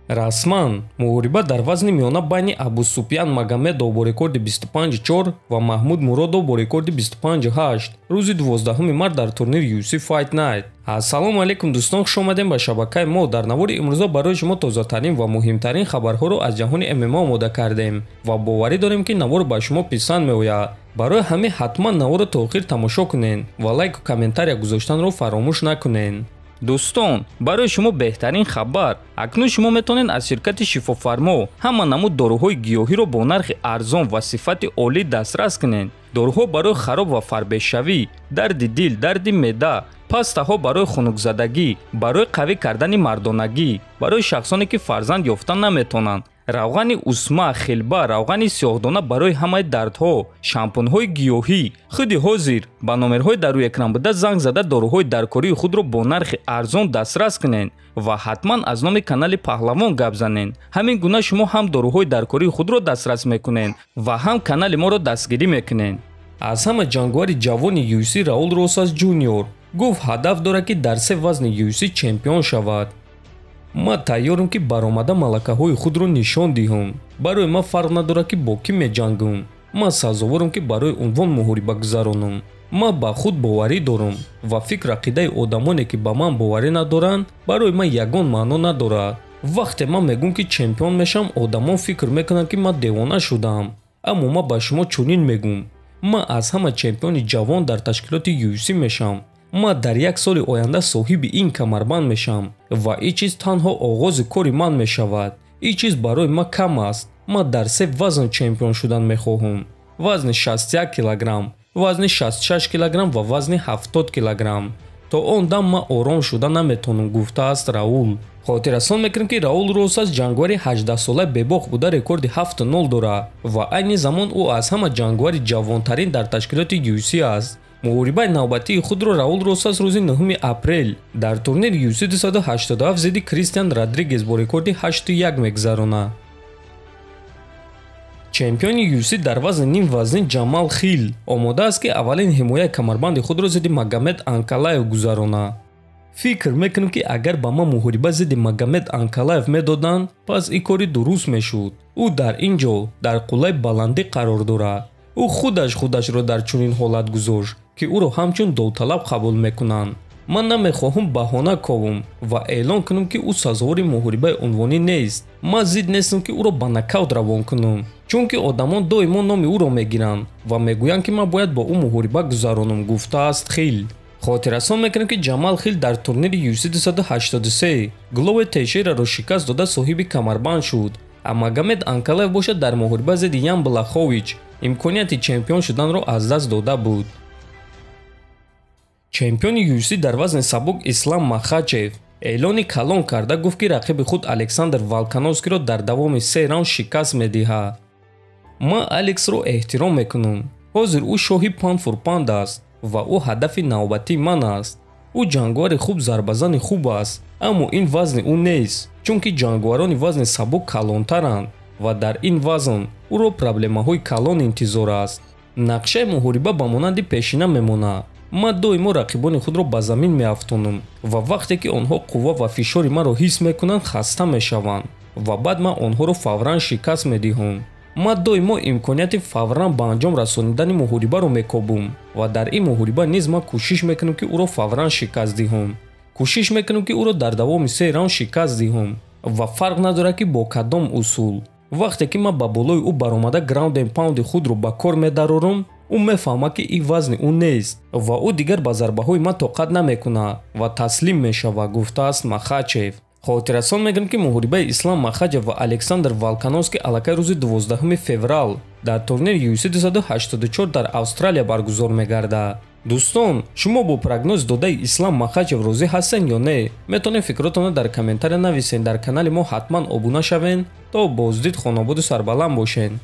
расман муҳориба дар вазни миёна байни Абусупян Магомедов бо рекорди 25-4 ва Маҳмуд Муродов бо рекорди 25-8 рӯзи 12 март дар турнири UFC Fight Night. Ассалому алайкум дӯстон, хуш омадем ба шабакаи мо. Дар навори имрӯза барои шумо тозатарин ва муҳимтарин хабарҳоро аз ҷаҳони ММА омода кардем ва боварӣ дорем ки навор ба шумо писанд меояд. барои ҳамин ҳатман наворро то охир тамошо кунед ва лайку комментария гузоштанро фаромӯш накунед. дӯстон, барои шумо беҳтарин хабар. акнун шумо метавонед аз ширкати шифофармо ҳама намуд доруҳои гиёҳиро бо нархи арзон ва сифати олӣ дастрас кунед. доруҳо барои хароб ва фарбешавӣ, дарди дил, дарди меъда, пастаҳо барои хунукзадагӣ, барои қавӣ кардани мардонагӣ, барои шахсоне ки фарзанд ёфта наметавонанд, равғани усма, хилба, равғани сиёҳдона барои ҳамаи дардҳо, шампунҳои гиёҳӣ. худи ҳозир ба номерҳои дар рӯи экран буда занг зада доруҳои даркории худро бо нархи арзон дастрас кунед ва ҳатман аз номи канали Паҳлавон гап занед. ҳамин гуна шумо ҳам доруҳои даркории худро дастрас мекунед ва ҳам канали моро дастгирӣ мекунед. аз ҳама ҷангвари ҷавони UFC Раул Росас Ҷуниор гуфт ҳадаф дорад ки дар се вазни UFC чемпион шавад. ма тайёрам ки баромада малакаҳои худро нишон диҳам. барои ман фарқ надорад ки бо кӣ меҷангам. ман сазоворам ки барои унвон муҳориба гузаронам. ман ба худ боварӣ дорам ва фикр ақидаи одамоне ки ба ман боварӣ надоранд барои ман ягон маъно надорад. вақте ман мегӯям ки чемпион мешавам, одамон фикр мекунанд ки ман девона шудаам. аммо ман ба шумо чунин мегӯям: ман аз ҳама чемпиони ҷавон дар ташкилоти UFC мешавам. ман дар як соли оянда соҳиби ин камарбанд мешавам ва ин чиз танҳо оғози кори ман мешавад. ин чиз барои ман кам аст. ман дар се вазн чемпион шудан мехоҳам: вазни 61 килограмм, вазни 66 килограмм ва вазни 70 килограмм. то он дам ман ором шуда наметавонам, гуфтааст Раул. хотиррасон мекунем ки Раул Росас ҷангвари 18-сола бебох буда рекорди 7-0 дорад ва айни замон ӯ аз ҳама ҷангвари ҷавонтарин дар ташкилоти UFC аст. муҳорибаи навбатии худро Раул Росас рӯзи 9 апрел дар турнири UFC 287 зидди Кристиан Родригес бо рекорди 8-1 мегузаронад. чемпиони UFC дар вазни ним вазнин Ҷамал Хил омода аст ки аввалин ҳимояи камарбанди худро зидди Магомед Анкалаев гузаронад. фикр мекунам ки агар ба ман муҳориба зидди Магомед Анкалаев медоданд, пас ин кори дуруст мешуд. ӯ дар ин ҷо дар қуллаи баландӣ қарор дорад. ӯ худашро дар чунин ҳолат гузошт ки ӯро ҳамчун довталаб қабул мекунанд. ман намехоҳам баҳона ковам ва эълон кунам ки ӯ сазовори муҳорибаи унвонӣ нест. ман зид нестам ки ӯро ба нокаут равон кунам, чунки одамон доимо номи ӯро мегиранд ва мегӯянд ки ман бояд бо ӯ муҳориба гузаронам, гуфтааст Хил. хотиррасон мекунем ки Ҷамал Хил дар турнири UFC 283 Глове Тейшераро шикаст дода соҳиби камарбанд шуд. а Магомед Анкалаев бошад дар муҳориба зидди Ян Блахович имконияти чемпион шуданро аз даст дода буд. чемпиони UFC дар вазни сабук Ислам Махачев эълони калон карда гуфт ки рақиби худ Александр Волкановскиро дар давоми 3 раунд шикаст медиҳад. ман Алексро эҳтиром мекунам. ҳозир ӯ шоҳи панд фур панд аст ва ӯ ҳадафи навбатии ман аст. ӯ ҷангвари хуб зарбазани хуб аст, аммо ин вазни ӯ нест, чунки ҷангварони вазни сабук калонтаранд ва дар ин вазн ӯро проблемаҳои калон интизор аст. нақшаи муҳориба ба монанди пешина мемонад. ман доимо рақибони худро ба замин меафтонам ва вақте ки онҳо қувва ва фишори маро ҳис мекунанд, хаста мешаванд ва баъд ман онҳоро фавран шикаст медиҳам. ман доимо имконияти фавран ба анҷом расонидани муҳорибаро мекобам ва дар ин муҳориба низ ман кӯшиш мекунам ки ӯро фавран шикаст диҳам. кӯшиш мекунам ки ӯро дар давоми 3 раунд шикаст диҳам ва фарқ надорад ки бо кадом усул. вақте ки ман ба болои ӯ баромада граунден паунди худро ба кор медарорам, ӯ мефаҳмад ки ин вазни ӯ нест ва ӯ дигар ба зарбаҳои ман тоқат намекунад ва таслим мешавад, гуфтааст Махачев. хотиррасон мекунем ки муҳорибаи Ислам Махачев ва Александр Волкановский аллакай рӯзи 12 феврал дар турнири UFC 284 дар Австралия баргузор мегардад. дӯстон, шумо бо прогноз додаи Ислам Махачев розӣ ҳастен ё не? метавонед фикротонро дар комментария нависен. дар канали мо ҳатман обуна шавен. то боздид, хонободу сарбаланд бошен.